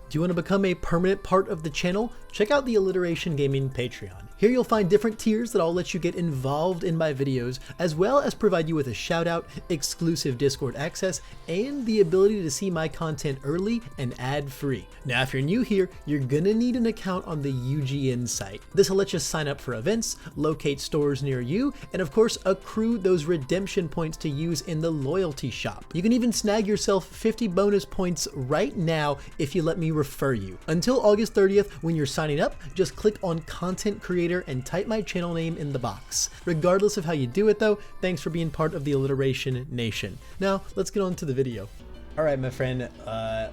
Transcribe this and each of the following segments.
Do you want to become a permanent part of the channel? Check out the Alliteration Gaming Patreon. Here you'll find different tiers that all let you get involved in my videos, as well as provide you with a shout out, exclusive Discord access, and the ability to see my content early and ad free. Now if you're new here, you're gonna need an account on the UGN site. This will let you sign up for events, locate stores near you, and of course accrue those redemption points to use in the loyalty shop. You can even snag yourself 50 bonus points right now if you let me refer you. Until August 30th, when you're signing up, just click on Content Creator and type my channel name in the box. Regardless of how you do it though, thanks for being part of the Alliteration Nation. Now, let's get on to the video. All right, my friend,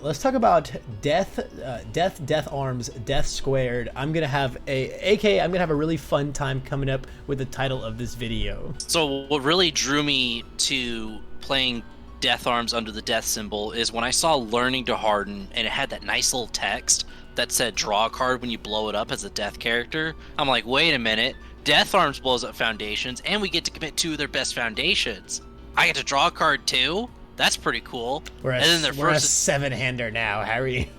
let's talk about death arms, death squared. I'm gonna have a really fun time coming up with the title of this video. So what really drew me to playing death arms under the death symbol is when I saw learning to harden and it had that nice little text that said draw a card when you blow it up as a death character. I'm like, wait a minute, death arms blows up foundations and we get to commit 2 of their best foundations. I get to draw a card too? That's pretty cool. We're a 7-hander now, Harry.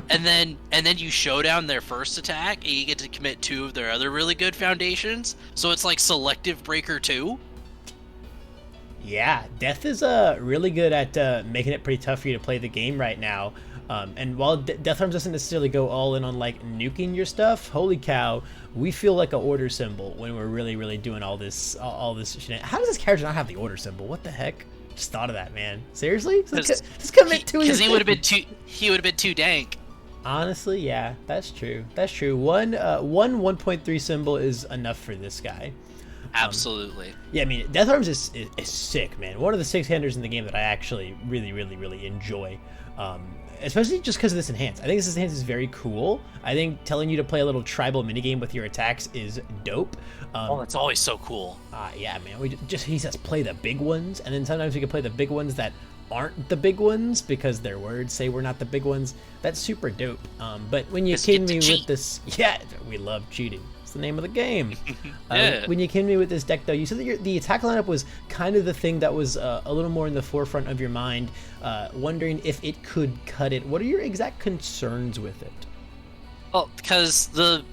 and then you show down their first attack and you get to commit 2 of their other really good foundations. So it's like selective breaker 2. Yeah, Death is really good at making it pretty tough for you to play the game right now. And while Death Arms doesn't necessarily go all in on like nuking your stuff, holy cow, we feel like an order symbol when we're really doing all this shit. How does this character not have the order symbol? What the heck? Just thought of that, man. Seriously? Just commit 2 because he would have been too dank. Honestly, yeah, that's true. That's true. One 1.3 symbol is enough for this guy. Absolutely. Yeah, I mean, Death Arms is sick, man. One of the 6-handers in the game that I actually really enjoy. Especially just because of this enhance. I think this enhance is very cool. I think telling you to play a little tribal minigame with your attacks is dope. Oh, that's always so cool. Yeah, man. He says play the big ones, and then sometimes we can play the big ones that aren't the big ones because their words say we're not the big ones. That's super dope. But when you came me with this, yeah, we love cheating. The name of the game. Yeah. When you came to me with this deck though, you said that the attack lineup was kind of the thing that was a little more in the forefront of your mind, wondering if it could cut it. What are your exact concerns with it? Well, because the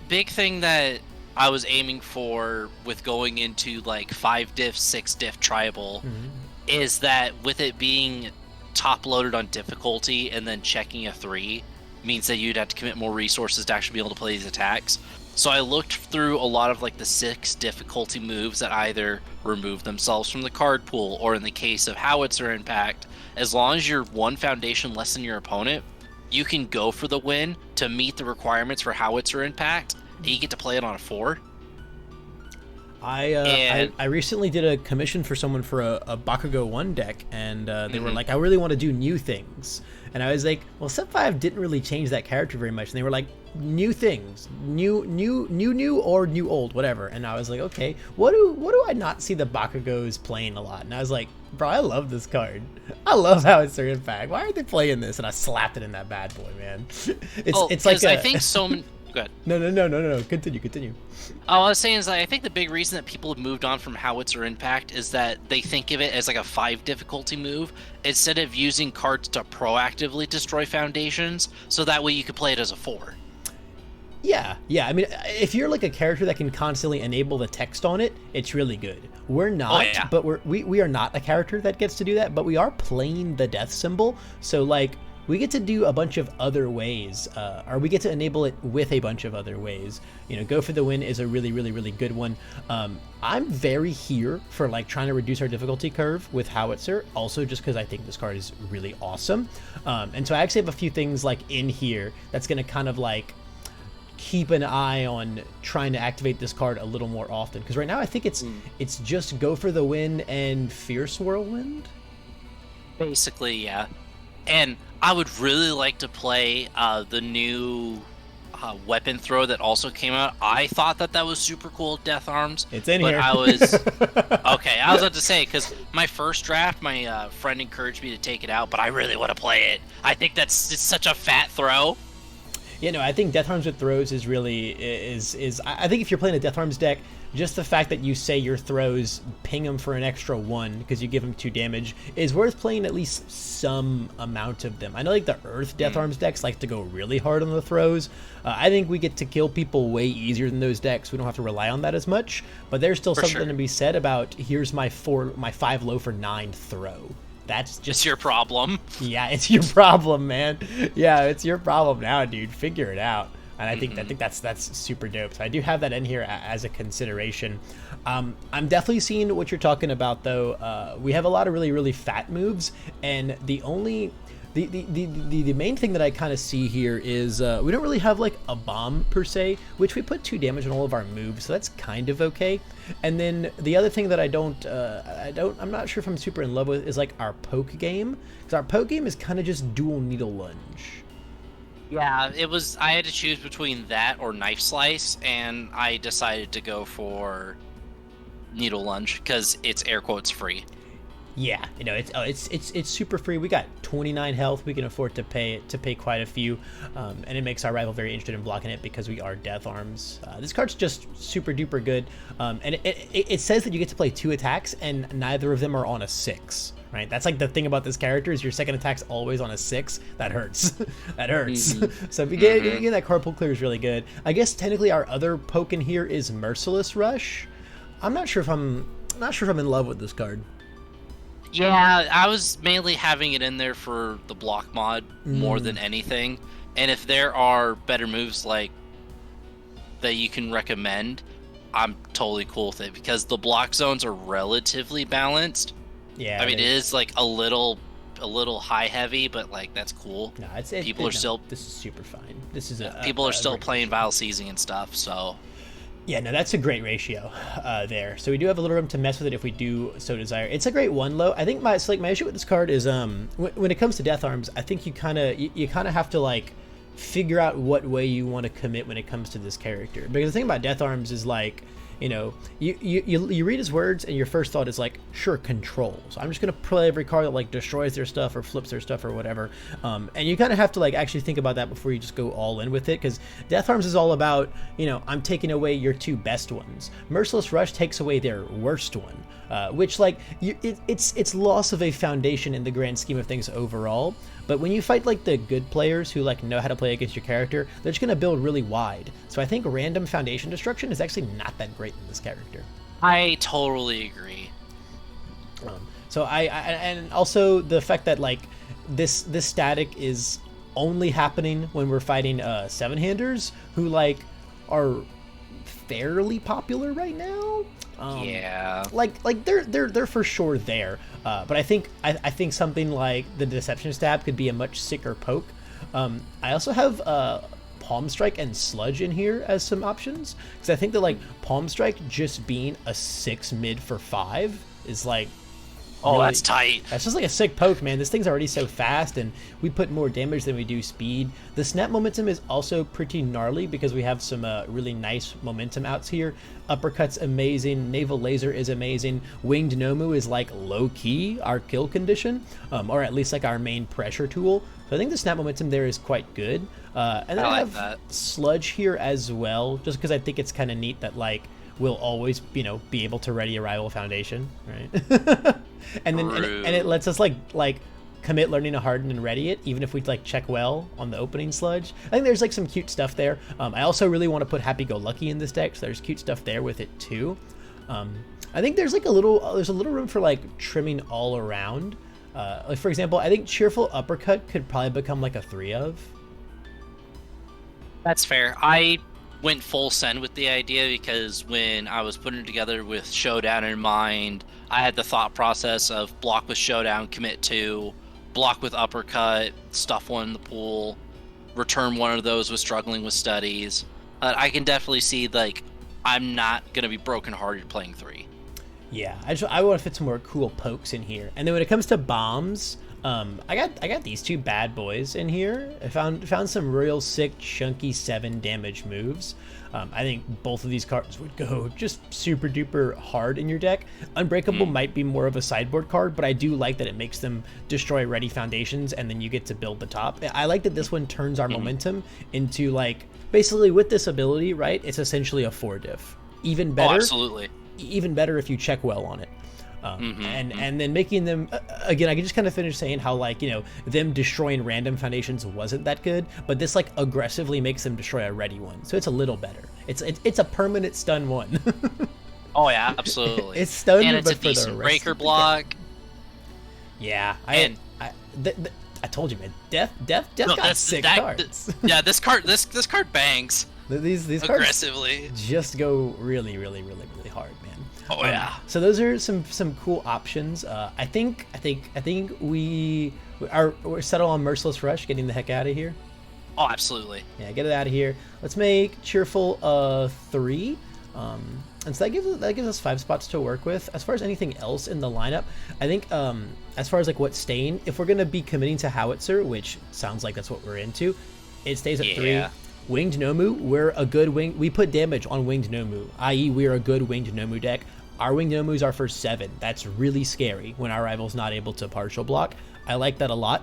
big thing that I was aiming for with going into like 5 diff, 6 diff tribal is that with it being top loaded on difficulty and then checking a 3 means that you'd have to commit more resources to actually be able to play these attacks. So I looked through a lot of like the 6 difficulty moves that either remove themselves from the card pool, or in the case of Howitzer Impact, as long as you're 1 foundation less than your opponent, you can go for the win to meet the requirements for Howitzer Impact, and you get to play it on a 4. I recently did a commission for someone for a Bakugo 1 deck, and they were like, I really want to do new things. And I was like, well, Set 5 didn't really change that character very much. And they were like, new things, new or new old, whatever. And I was like, okay, what do I not see the Bakugos playing a lot? And I was like, bro, I love this card. I love how it's their impact. Why aren't they playing this? And I slapped it in that bad boy, man. It's like I think so many. Go ahead. No. Continue. All I was saying is that I think the big reason that people have moved on from Howitzer Impact is that they think of it as like a 5 difficulty move instead of using cards to proactively destroy foundations, so that way you could play it as a 4. Yeah. I mean, if you're like a character that can constantly enable the text on it, it's really good. We're not, but we are not a character that gets to do that, but we are playing the death symbol, so like we get to do a bunch of other ways, or we get to enable it with a bunch of other ways. You know, go for the win is a really good one. I'm very here for like trying to reduce our difficulty curve with Howitzer, also just because I think this card is really awesome. And so I actually have a few things like in here that's gonna kind of like keep an eye on trying to activate this card a little more often. Because right now I think it's just go for the win and Fierce Whirlwind. Basically, yeah. And I would really like to play the new weapon throw that also came out. I thought that was super cool, Death Arms. It's in here. I was okay. I was about to say, because my first draft, my friend encouraged me to take it out, but I really want to play it. I think it's such a fat throw. Yeah, no, I think Death Arms with throws is really I think if you're playing a Death Arms deck, just the fact that you say your throws ping them for an extra 1 because you give them 2 damage is worth playing at least some amount of them. I know like the Earth Death Arms decks like to go really hard on the throws. I think we get to kill people way easier than those decks. We don't have to rely on that as much, but there's still something to be said about here's my 5 low for 9 throw. That's just your problem. Yeah, it's your problem, man. Yeah, it's your problem now, dude. Figure it out. And I think that's super dope. So I do have that in here as a consideration. I'm definitely seeing what you're talking about, though. We have a lot of really, really fat moves, and the main thing that I kind of see here is we don't really have like a bomb per se, which we put 2 damage on all of our moves, so that's kind of okay. And then the other thing that I'm not sure if I'm super in love with is like our poke game, because our poke game is kind of just dual needle lunge. Yeah, I had to choose between that or knife slice, and I decided to go for needle lunge because it's air quotes free. Yeah, you know, it's super free. We got 29 health. We can afford to pay quite a few, and it makes our rival very interested in blocking it because we are Death Arms. This card's just super duper good, and it says that you get to play 2 attacks, and neither of them are on a 6. Right, that's like the thing about this character is your second attack's always on a 6. That hurts. That hurts. So if you get that card pull clear is really good. I guess technically our other poke in here is Merciless Rush. I'm not sure if I'm in love with this card. Yeah, I was mainly having it in there for the block mod more than anything. And if there are better moves like that you can recommend, I'm totally cool with it because the block zones are relatively balanced. Yeah, I mean, it is like a little high heavy, but like that's cool. No, people are still. This is super fine. This is people are still playing Vile Seizing and stuff. So yeah, no, that's a great ratio there. So we do have a little room to mess with it if we do so desire. It's a great 1 low. I think my issue with this card is when it comes to Death Arms, I think you kind of have to like figure out what way you want to commit when it comes to this character, because the thing about Death Arms is like, you know, you read his words and your first thought is like, sure, control. So I'm just gonna play every card that like destroys their stuff or flips their stuff or whatever. And you kind of have to like actually think about that before you just go all in with it, because Death Arms is all about, you know, I'm taking away your 2 best ones. Merciless Rush takes away their worst one, which like it's loss of a foundation in the grand scheme of things overall. But when you fight like the good players who like know how to play against your character, they're just gonna build really wide. So I think random foundation destruction is actually not that great in this character. I totally agree. So and also the fact that like this static is only happening when we're fighting 7-handers who like are fairly popular right now. Yeah, like they're for sure there, but I think something like the Deception Stab could be a much sicker poke. I also have Palm Strike and Sludge in here as some options, because I think that like Palm Strike just being a 6 mid for 5 is like, oh, really, that's tight. That's just like a sick poke, man. This thing's already so fast, and we put more damage than we do speed. The snap momentum is also pretty gnarly because we have some really nice momentum outs here. Uppercut's amazing. Naval Laser is amazing. Winged Nomu is like low-key our kill condition, or at least like our main pressure tool. So I think the snap momentum there is quite good. And then I have that Sludge here as well, just because I think it's kind of neat that like we'll always, you know, be able to ready a rival foundation, right? and then and it lets us like commit learning to harden and ready it, even if we like check well on the opening Sludge. I think there's like some cute stuff there. I also really want to put Happy Go Lucky in this deck, so there's cute stuff there with it too. I think there's like a little room for like trimming all around. Like for example, I think Cheerful Uppercut could probably become like a 3 of. That's fair. I went full send with the idea because when I was putting it together with Showdown in mind, I had the thought process of block with Showdown, commit 2, block with Uppercut, stuff 1 in the pool, return 1 of those with struggling with studies. I can definitely see like I'm not gonna be brokenhearted playing 3. Yeah, I want to fit some more cool pokes in here. And then when it comes to bombs, I got these 2 bad boys in here. I found some real sick chunky 7 damage moves. I think both of these cards would go just super duper hard in your deck. Unbreakable might be more of a sideboard card, but I do like that it makes them destroy ready foundations and then you get to build the top. I like that this one turns our momentum into like, basically with this ability, right, it's essentially a 4 diff. Even better. Oh, absolutely. Even better if you check well on it. And then making them again, I can just kind of finish saying how, like, you know, them destroying random foundations wasn't that good, but this like aggressively makes them destroy a ready one, so it's a little better. It's a permanent stun one. Oh yeah, absolutely. It's stunned, and it's but a decent for the breaker block. Yeah, I told you, man. Death got sick cards. Yeah, this card bangs. These cards aggressively just go really hard, man. Oh yeah. So those are some cool options. I think we're settled on Merciless Rush, getting the heck out of here. Oh, absolutely. Yeah, get it out of here. Let's make Cheerful 3. And so that gives us 5 spots to work with. As far as anything else in the lineup, I think as far as like what staying, if we're gonna be committing to Howitzer, which sounds like that's what we're into, it stays at 3. Winged Nomu, we're a good we put damage on Winged Nomu, i.e. we're a good Winged Nomu deck. Our Winged Nomus are for 7. That's really scary when our rival's not able to partial block. I like that a lot,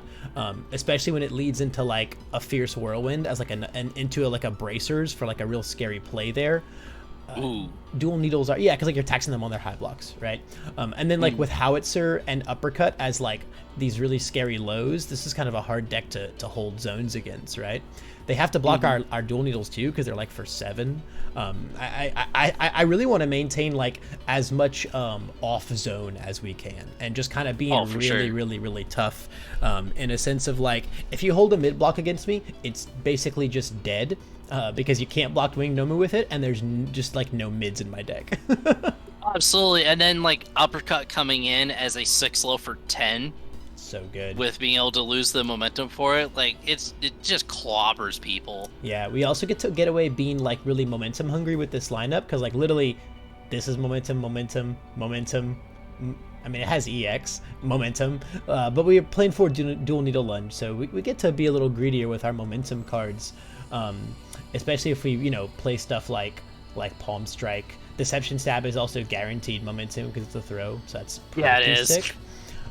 especially when it leads into like a Fierce Whirlwind as like into a bracers for like a real scary play there. Ooh. Dual Needles are, yeah, because like you're taxing them on their high blocks, right? And then like with Howitzer and Uppercut as like these really scary lows, this is kind of a hard deck to hold zones against, right? They have to block our Dual Needles too, because they're like for 7. I really want to maintain like as much off zone as we can, and just kind of being really tough in a sense of like, if you hold a mid block against me, it's basically just dead. Because you can't block Winged Nomu with it, and there's just like no mids in my deck. Absolutely, and then like Uppercut coming in as a 6-low for 10. So good. With being able to lose the momentum for it, like it just clobbers people. Yeah, we also get to get away being like really momentum hungry with this lineup, because like literally, this is momentum. I mean, it has EX, momentum, but we are playing for Dual Needle Lunge, so we get to be a little greedier with our momentum cards. Especially if we, you know, play stuff like Palm Strike. Deception Stab is also guaranteed momentum because it's a throw, so that's pretty sick.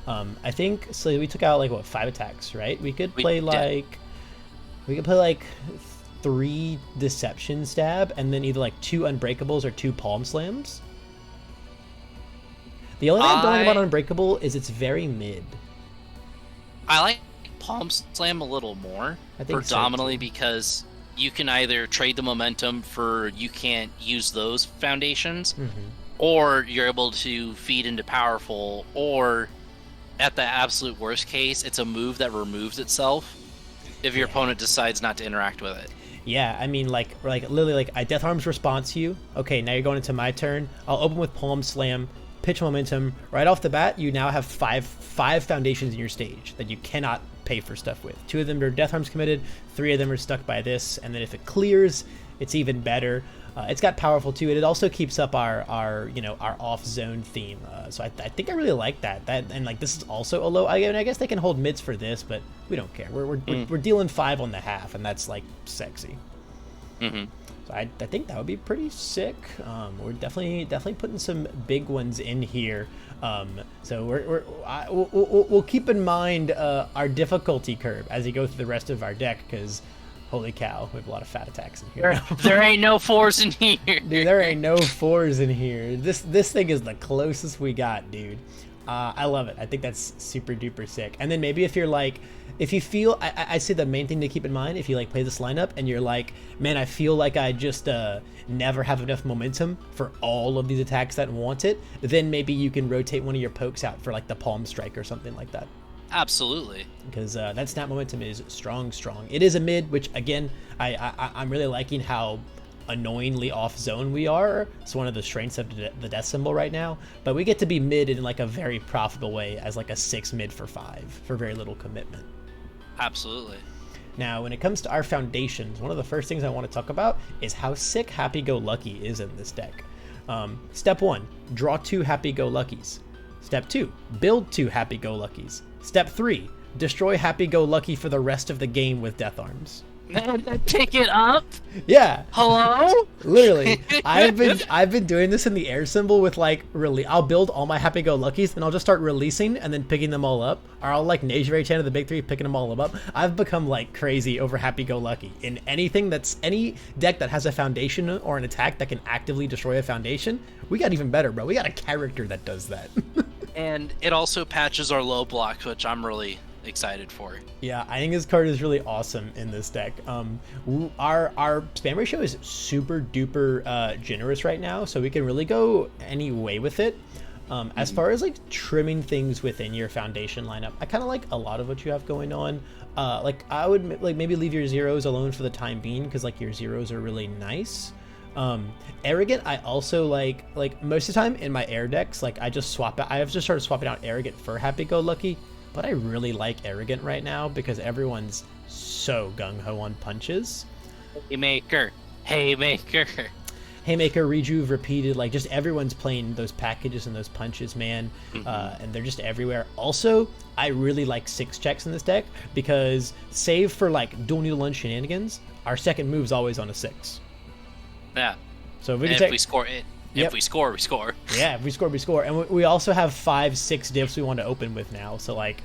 I think so. We took out like what, 5 attacks, right? We could play like 3 Deception Stab and then either like 2 Unbreakables or 2 Palm Slams. The only thing I don't like about Unbreakable is it's very mid. I like Palm Slam a little more, predominantly because you can either trade the momentum for you can't use those foundations, or you're able to feed into Powerful, or at the absolute worst case, it's a move that removes itself if your opponent decides not to interact with it. Yeah, I mean, like literally, like I Death Arm's response to you. Okay, now you're going into my turn. I'll open with Palm Slam, pitch momentum. Right off the bat, you now have five foundations in your stage that you cannot pay for stuff with. 2 of them are Death Arms committed, 3 of them are stuck by this, and then if it clears, it's even better. It's got Powerful too, and it also keeps up our off zone theme. So I think I really like that. And like this is also a low. I guess they can hold mids for this, but we don't care. We're dealing 5 on the half, and that's like sexy. So I think that would be pretty sick. We're definitely putting some big ones in here. So we'll keep in mind our difficulty curve as you go through the rest of our deck, because holy cow, we have a lot of fat attacks in here. There ain't no 4s in here. Dude, there ain't no 4s in here. This thing is the closest we got, dude. I love it. I think that's super duper sick. And then maybe if you're like, if you feel, I say the main thing to keep in mind, if you like play this lineup and you're like, man, I feel like I just never have enough momentum for all of these attacks that want it, then maybe you can rotate one of your pokes out for like the Palm Strike or something like that. Absolutely. Because that snap momentum is strong. It is a mid, which again, I'm really liking how annoyingly off zone we are. It's one of the strengths of the death symbol right now, but we get to be mid in like a very profitable way as like a 6 mid for 5 for very little commitment. Absolutely. Now when it comes to our foundations, one of the first things I want to talk about is how sick Happy-Go-Lucky is in this deck. Step 1, draw 2 Happy-Go-Luckies. Step 2, build 2 Happy-Go-Luckies. Step 3, destroy Happy-Go-Lucky for the rest of the game with Death Arms. Pick it up. Yeah. Hello? Literally, I've been doing this in the air symbol with like I'll build all my happy-go-luckies and I'll just start releasing and then picking them all up. Or I'll like Nejire Chan of the big three, picking them all up. I've become like crazy over happy-go-lucky in any deck that has a foundation or an attack that can actively destroy a foundation. We got even better, bro. We got a character that does that. And it also patches our low blocks, which I'm really excited for. Yeah, I think his card is really awesome in this deck. Our spam ratio is super duper generous right now, so we can really go any way with it. As far as like trimming things within your foundation lineup, I kind of like a lot of what you have going on. Like I would like maybe leave your zeros alone for the time being because like your zeros are really nice. Arrogant, I also like most of the time in my air decks, like I have just started swapping out Arrogant for Happy-Go-Lucky. But I really like Arrogant right now because everyone's so gung-ho on punches. Haymaker. Haymaker, Rejuve, Repeated, like just everyone's playing those packages and those punches, man. And they're just everywhere. Also, I really like 6 checks in this deck because save for like dual needle lunge shenanigans, our second move's always on a 6. Yeah. So if we can if we score it. Yep. If we score, we score. Yeah, if we score, we score. And we also have 5, 6 diffs we want to open with now. So like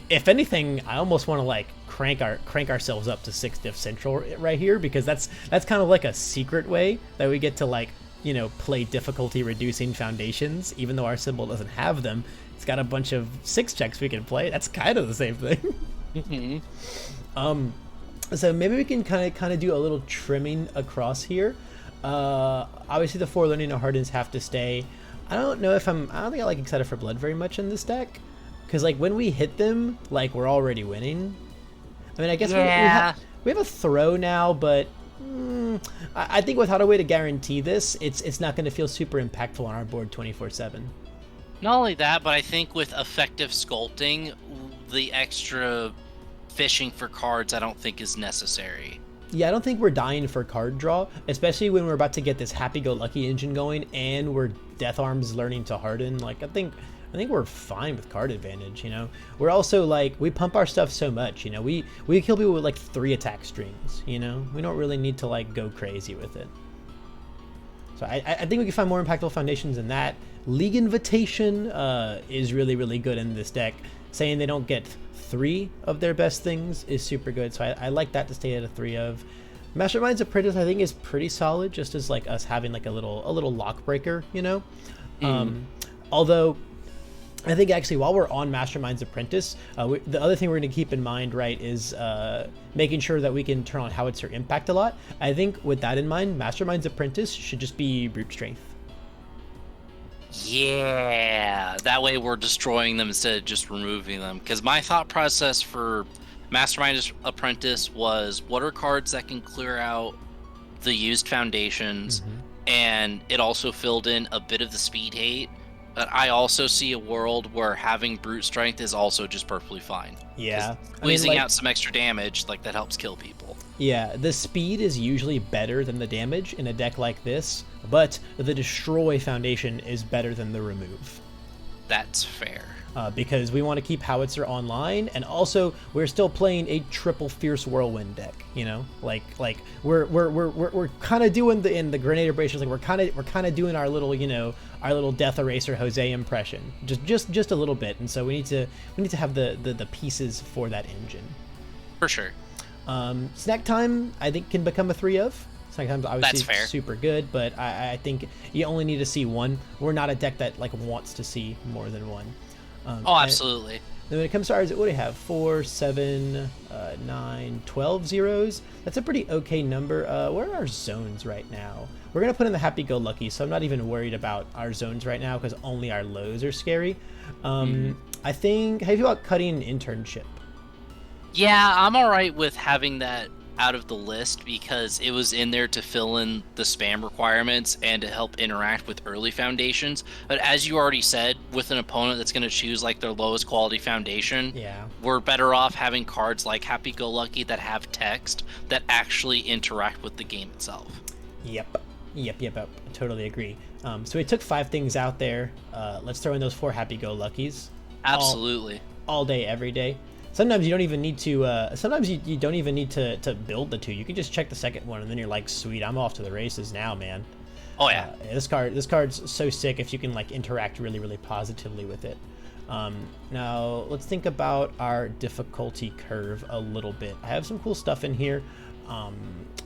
if anything, I almost want to like crank ourselves up to 6 diff central right here because that's kind of like a secret way that we get to like, you know, play difficulty reducing foundations, even though our symbol doesn't have them. It's got a bunch of 6 checks we can play. That's kind of the same thing. So maybe we can kind of do a little trimming across here. Obviously the 4 learning and hardens have to stay. I don't think I like Excited for Blood very much in this deck because like when we hit them, like we're already winning. I mean, I guess we have a throw now, but I think without a way to guarantee this, it's not going to feel super impactful on our board 24/7. Not only that, but I think with effective sculpting, the extra fishing for cards I don't think is necessary. Yeah, I don't think we're dying for card draw, especially when we're about to get this happy-go-lucky engine going and we're Death Arms learning to harden. Like I think we're fine with card advantage, you know. We're also like we pump our stuff so much, you know. We kill people with like 3 attack strings, you know. We don't really need to like go crazy with it. So I think we can find more impactful foundations than that. League Invitation is really, really good in this deck. Saying they don't get 3 of their best things is super good, so I like that to stay at a 3 of. Mastermind's Apprentice I think is pretty solid, just as like us having like a little lock breaker, you know. Although I think actually while we're on Mastermind's Apprentice, the other thing we're going to keep in mind, right, is making sure that we can turn on Howitzer Impact a lot. I think with that in mind, Mastermind's Apprentice should just be Brute Strength. Yeah, that way we're destroying them instead of just removing them. Because my thought process for Mastermind's Apprentice was, what are cards that can clear out the used foundations? And it also filled in a bit of the speed hate. But I also see a world where having Brute Strength is also just perfectly fine. Yeah. Squeezing out some extra damage, like that helps kill people. Yeah, the speed is usually better than the damage in a deck like this, but the destroy foundation is better than the remove. That's fair. Because we want to keep Howitzer online, and also we're still playing a triple Fierce Whirlwind deck. You know, like we're kind of doing in the Grenade Abrasions, like we're kind of doing our little, you know, our little Death Eraser Jose impression, just a little bit, and so we need to have the pieces for that engine. For sure. Snack Time I think can become a 3 of. Snack Time's obviously super good, but I think you only need to see 1. We're not a deck that like wants to see more than 1. Absolutely. Then when it comes to ours, what do we have? 4, 7, 9, 12 zeros. That's a pretty okay number. What are our zones right now? We're going to put in the happy-go-lucky, so I'm not even worried about our zones right now because only our lows are scary. I think, how do you feel about cutting internship? Yeah, I'm alright with having that out of the list because it was in there to fill in the spam requirements and to help interact with early foundations. But as you already said, with an opponent that's going to choose like their lowest quality foundation, we're better off having cards like Happy-Go-Lucky that have text that actually interact with the game itself. Yep. I totally agree. So we took 5 things out there. Let's throw in those 4 Happy-Go-Luckies. Absolutely. All day, every day. Sometimes you don't even need to. Sometimes you don't even need to build the 2. You can just check the second one, and then you're like, sweet, I'm off to the races now, man. Oh yeah. This card's so sick if you can like interact really positively with it. Now let's think about our difficulty curve a little bit. I have some cool stuff in here.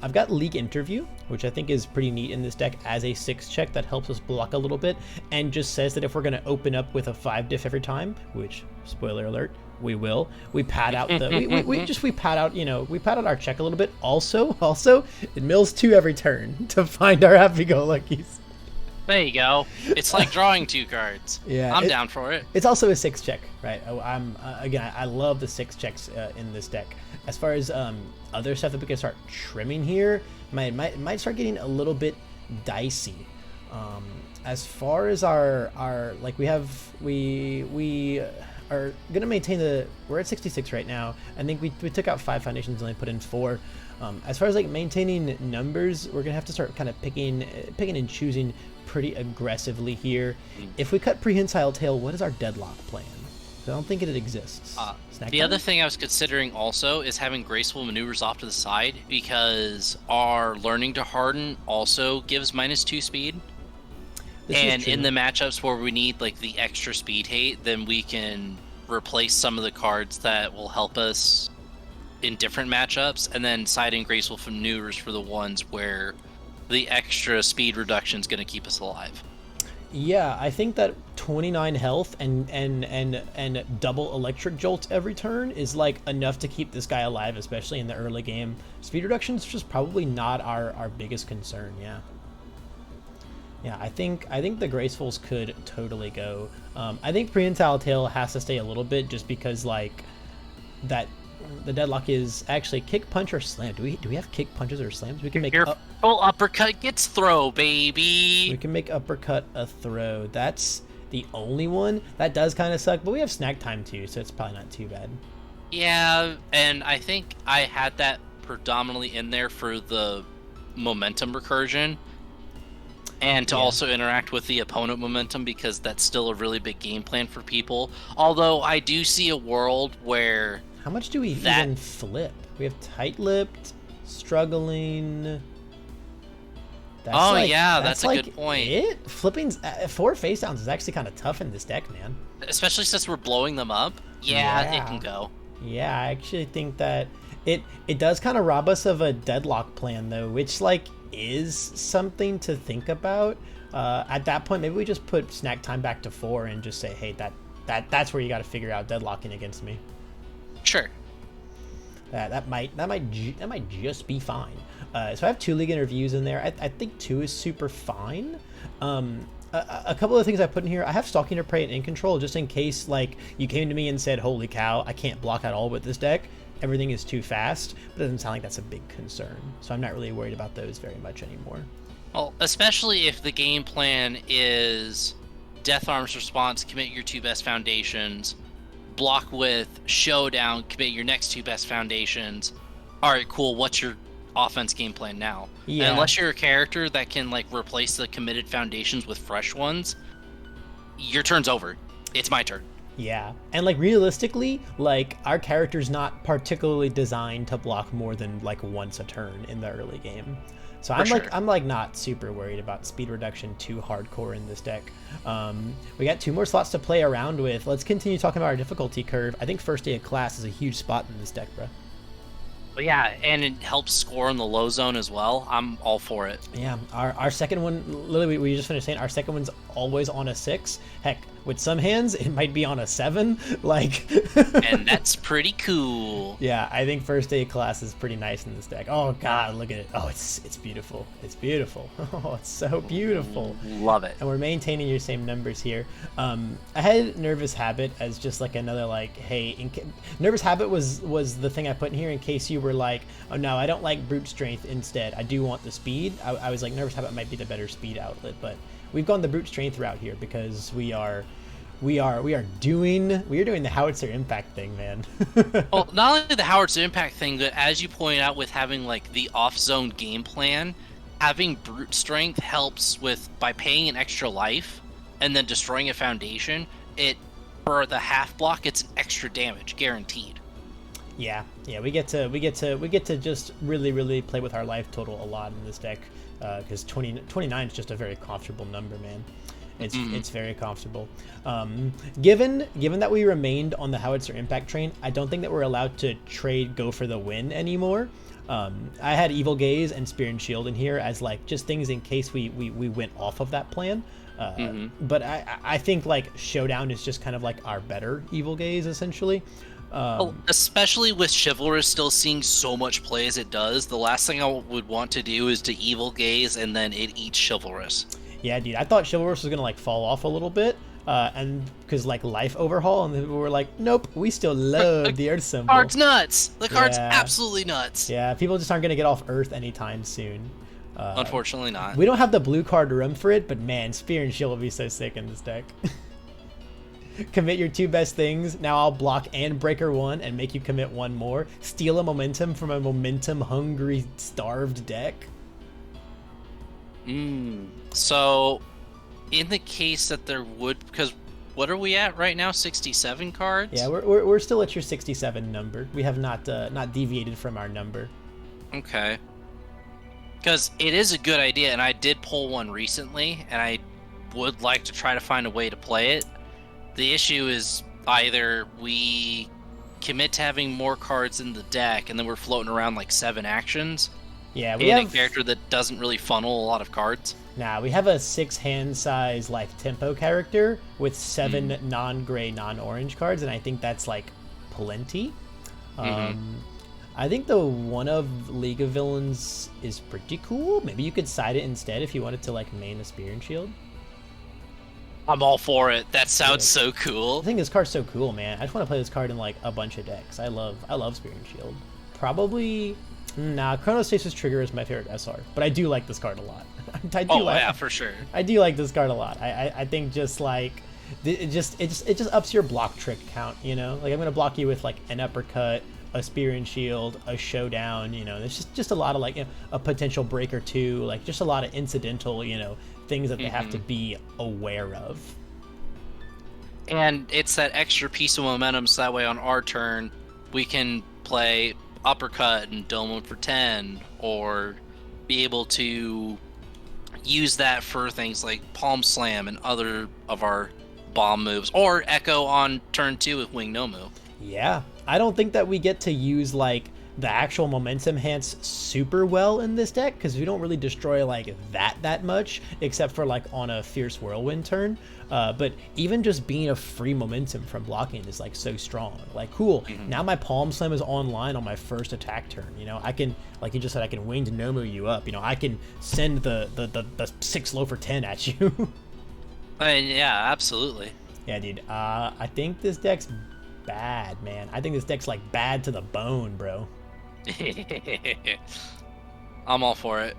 I've got League Interview, which I think is pretty neat in this deck as a 6 check that helps us block a little bit, and just says that if we're going to open up with a 5 diff every time, which, spoiler alert, we will, we pad out the we pad out, you know, we pad out our check a little bit. Also it mills 2 every turn to find our happy-go-luckies. There you go. It's like drawing 2 cards. Yeah, I'm down for it. It's also a 6 check, right? Again, I love the 6 checks in this deck. As far as other stuff that we can start trimming here, might start getting a little bit dicey. As far as our like we are gonna maintain we're at 66 right now. I think we took out 5 foundations and only put in 4. As far as like maintaining numbers, we're gonna have to start kind of picking and choosing pretty aggressively here. If we cut Prehensile Tail, what is our deadlock plan? I don't think it exists. The other thing I was considering also is having graceful maneuvers off to the side, because our learning to harden also gives -2 speed. And in the matchups where we need like the extra speed hate, then we can replace some of the cards that will help us in different matchups, and then side in graceful maneuvers for the ones where the extra speed reduction is going to keep us alive. Yeah, I think that 29 health and double electric jolts every turn is like enough to keep this guy alive, especially in the early game. Speed reduction is just probably not our biggest concern. Yeah, I think the Gracefuls could totally go. I think Prehensile Tail has to stay a little bit, just because like that the deadlock is actually kick, punch, or slam. Do we have kick, punches, or slams? We can make full uppercut gets throw, baby. We can make uppercut a throw. That's the only one that does kind of suck, but we have snack time too, so it's probably not too bad. Yeah, and I think I had that predominantly in there for the momentum recursion, and to also interact with the opponent momentum, because that's still a really big game plan for people. Although I do see a world where... How much do we even flip? We have tight-lipped, struggling... That's a good point. Flipping 4 face downs is actually kind of tough in this deck, man. Especially since we're blowing them up. Yeah, it can go. Yeah, I actually think that it does kind of rob us of a deadlock plan, though, which like is something to think about. At that point, maybe we just put snack time back to 4 and just say, hey, that's where you got to figure out deadlocking against me. Sure. That might just be fine. So I have 2 league interviews in there. I think 2 is super fine. A couple of things I put in here. I have Stalking to Prey and In Control, just in case like you came to me and said, holy cow, I can't block at all with this deck. Everything is too fast. But it doesn't sound like that's a big concern. So I'm not really worried about those very much anymore. Well, especially if the game plan is Death Arm's response, commit your 2 best foundations, block with Showdown, commit your next 2 best foundations. All right, cool. What's your offense game plan now? Yeah. And unless you're a character that can like replace the committed foundations with fresh ones, your turn's over. It's my turn. Yeah, and like realistically, like our character's not particularly designed to block more than like once a turn in the early game. So I'm like not super worried about speed reduction too hardcore in this deck. We got 2 more slots to play around with. Let's continue talking about our difficulty curve. I think first day of class is a huge spot in this deck, bro. But yeah, and it helps score in the low zone as well. I'm all for it. Yeah, our second one, literally we just finished saying our second one's always on a 6. Heck, with some hands it might be on a 7. Like, and that's pretty cool. Yeah, I think first day of class is pretty nice in this deck. Oh god, look at it. Oh, it's beautiful. It's beautiful. Oh, it's so beautiful. Love it. And we're maintaining your same numbers here. I had Nervous Habit as just like another like, hey, Nervous Habit was the thing I put in here in case you were like, oh no, I don't like Brute Strength instead. I do want the speed. I was like, Nervous Habit might be the better speed outlet, but we've gone the Brute Strength route here because we are doing the Howitzer Impact thing, man. Well, not only the Howitzer Impact thing, but as you point out with having like the off-zone game plan, having Brute Strength helps with by paying an extra life and then destroying a foundation. It for the half block, it's an extra damage guaranteed. Yeah, we get to just really play with our life total a lot in this deck, because 29 is just a very comfortable number, man. It's very comfortable. Given that we remained on the Howitzer Impact train, I don't think that we're allowed to trade go for the win anymore. I had Evil Gaze and Spear and Shield in here as like just things in case we went off of that plan. But I think like Showdown is just kind of like our better Evil Gaze essentially. Especially with Chivalrous still seeing so much play as it does, the last thing I would want to do is to Evil Gaze and then it eats Chivalrous. Yeah, dude, I thought Chivalrous was gonna like fall off a little bit, and because like Life Overhaul, and then we were like, nope, we still love the Earth symbol. Card's nuts. The card's absolutely nuts. Yeah, people just aren't gonna get off Earth anytime soon. Unfortunately not. We don't have the blue card room for it, but man, Spear and Shield will be so sick in this deck. Commit your 2 best things. Now I'll block and breaker 1 and make you commit 1 more. Steal a momentum from a momentum hungry, starved deck. So, in the case that there would, because what are we at right now? 67 cards? Yeah, we're still at your 67 number. We have not deviated from our number. Okay. Because it is a good idea, and I did pull one recently, and I would like to try to find a way to play it. The issue is either we commit to having more cards in the deck, and then we're floating around like 7 actions. Yeah, we have a character that doesn't really funnel a lot of cards. Nah, we have a 6 hand size like tempo character with 7 non-gray, non-orange cards, and I think that's like plenty. I think the one of League of Villains is pretty cool. Maybe you could side it instead if you wanted to like main a Spear and Shield. I'm all for it. That sounds so cool. I think this card's so cool, man. I just want to play this card in like a bunch of decks. I love Spear and Shield. Probably, Chronostasis Trigger is my favorite SR, but I do like this card a lot. Yeah, for sure. I do like this card a lot. I think just like it just ups your block trick count. You know, like I'm gonna block you with like an uppercut, a Spear and Shield, a Showdown. You know, there's just a lot of like a potential breaker 2, like just a lot of incidental things that they have to be aware of. And it's that extra piece of momentum, so that way on our turn we can play uppercut and dome him for 10, or be able to use that for things like Palm Slam and other of our bomb moves, or Echo on turn 2 with Wing Nomu. Yeah, I don't think that we get to use like the actual momentum hance super well in this deck, because we don't really destroy like that much, except for like on a Fierce Whirlwind turn. But even just being a free momentum from blocking is like so strong. Like, cool, now my Palm Slam is online on my first attack turn. I can, like you just said, I can Winged Nomu you up. I can send the 6 low for 10 at you. Yeah, absolutely. Yeah, dude. I think this deck's bad, man. I think this deck's like bad to the bone, bro. I'm all for it.